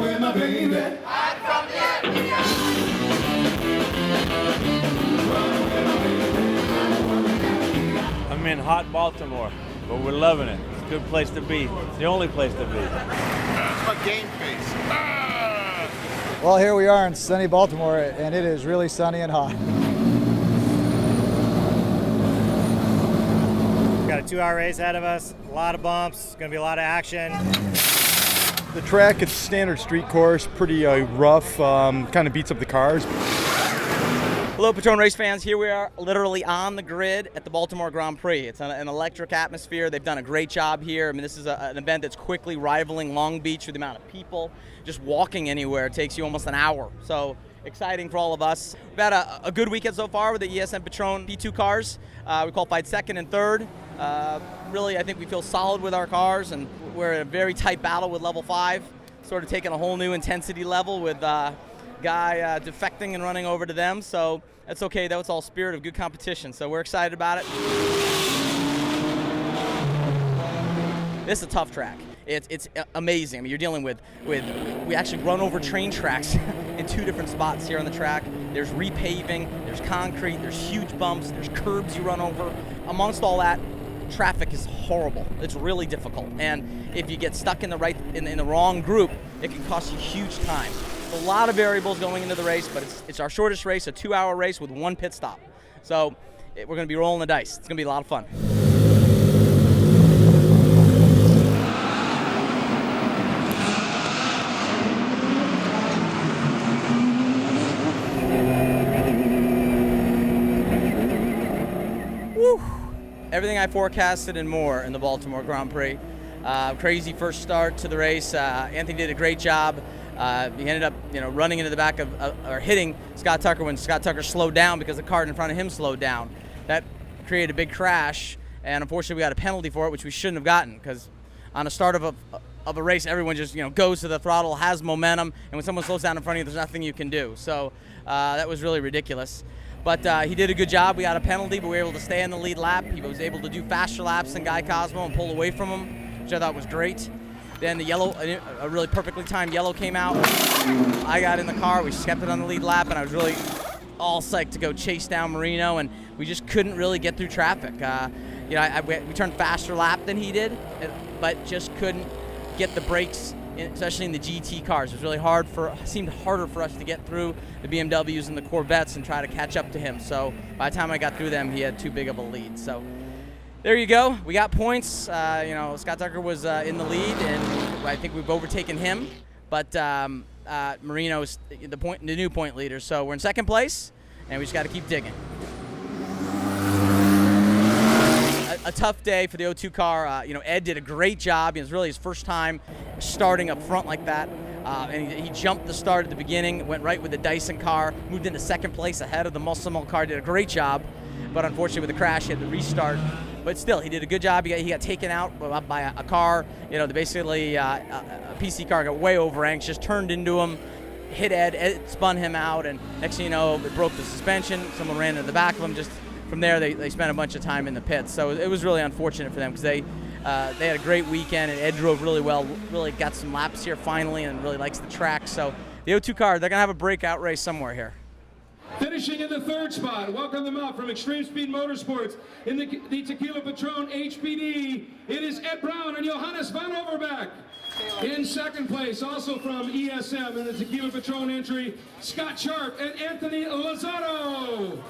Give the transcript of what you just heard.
With my baby. I'm in hot Baltimore, but we're loving it. It's a good place to be. It's the only place to be. That's my game face. Well, here we are in sunny Baltimore, and it is really sunny and hot. We've got a 2-hour race ahead of us, a lot of bumps, going to be a lot of action. The track, it's standard street course, pretty rough, kind of beats up the cars. Hello, Patrón race fans. Here we are literally on the grid at the Baltimore Grand Prix. It's an electric atmosphere. They've done a great job here. I mean, this is an event that's quickly rivaling Long Beach with the amount of people. Just walking anywhere takes you almost an hour. So exciting for all of us. We've had a good weekend so far with the ESN Patrón P2 cars. We qualified second and third. Really, I think we feel solid with our cars, and we're in a very tight battle with level 5, sort of taking a whole new intensity level with guy defecting and running over to them. So that's okay, though. It's all spirit of good competition. So we're excited about it. This is a tough track. It's amazing. I mean, you're dealing with we actually run over train tracks in 2 different spots here on the track. There's repaving, there's concrete, there's huge bumps, there's curbs you run over. Amongst all that, traffic is horrible. It's really difficult, and if you get stuck in the wrong group, it can cost you huge time. There's a lot of variables going into the race, but it's our shortest race, a 2-hour race with 1 pit stop. So we're going to be rolling the dice. It's going to be a lot of fun. Woo. Everything I forecasted and more in the Baltimore Grand Prix. Crazy first start to the race. Anthony did a great job. He ended up, running into the back of, or hitting Scott Tucker when Scott Tucker slowed down because the car in front of him slowed down. That created a big crash, and unfortunately we got a penalty for it, which we shouldn't have gotten, because on the start of a race, everyone just goes to the throttle, has momentum, and when someone slows down in front of you, there's nothing you can do. So that was really ridiculous. But he did a good job. We got a penalty, but we were able to stay in the lead lap. He was able to do faster laps than Guy Cosmo and pull away from him, which I thought was great. Then the yellow, a really perfectly timed yellow came out. I got in the car, we kept it on the lead lap, and I was really all psyched to go chase down Marino, and we just couldn't really get through traffic. We turned faster lap than he did, but just couldn't get the brakes, especially in the GT cars. It was really seemed harder for us to get through the BMWs and the Corvettes and try to catch up to him. So by the time I got through them, he had too big of a lead. So there you go. We got points. Scott Tucker was in the lead, and I think we've overtaken him. But Marino's the new point leader. So we're in second place, and we just got to keep digging. A tough day for the O2 car. Ed did a great job. It was really his first time starting up front like that. And he jumped the start at the beginning, went right with the Dyson car, moved into second place ahead of the Muscle car, did a great job. But unfortunately with the crash, he had to restart. But still, he did a good job. He got taken out by a car. Basically a PC car got way over anxious, turned into him, hit Ed spun him out, and next thing you know, it broke the suspension. Someone ran into the back of him. Just from there, they spent a bunch of time in the pits. So it was really unfortunate for them, because they had a great weekend, and Ed drove really well, really got some laps here finally, and really likes the track. So the O2 car, they're going to have a breakout race somewhere here. Finishing in the 3rd spot, welcome them out from Extreme Speed Motorsports in the Tequila Patrón HPD. It is Ed Brown and Johannes van Overbeck. In second place, also from ESM in the Tequila Patrón entry, Scott Sharp and Anthony Lozado.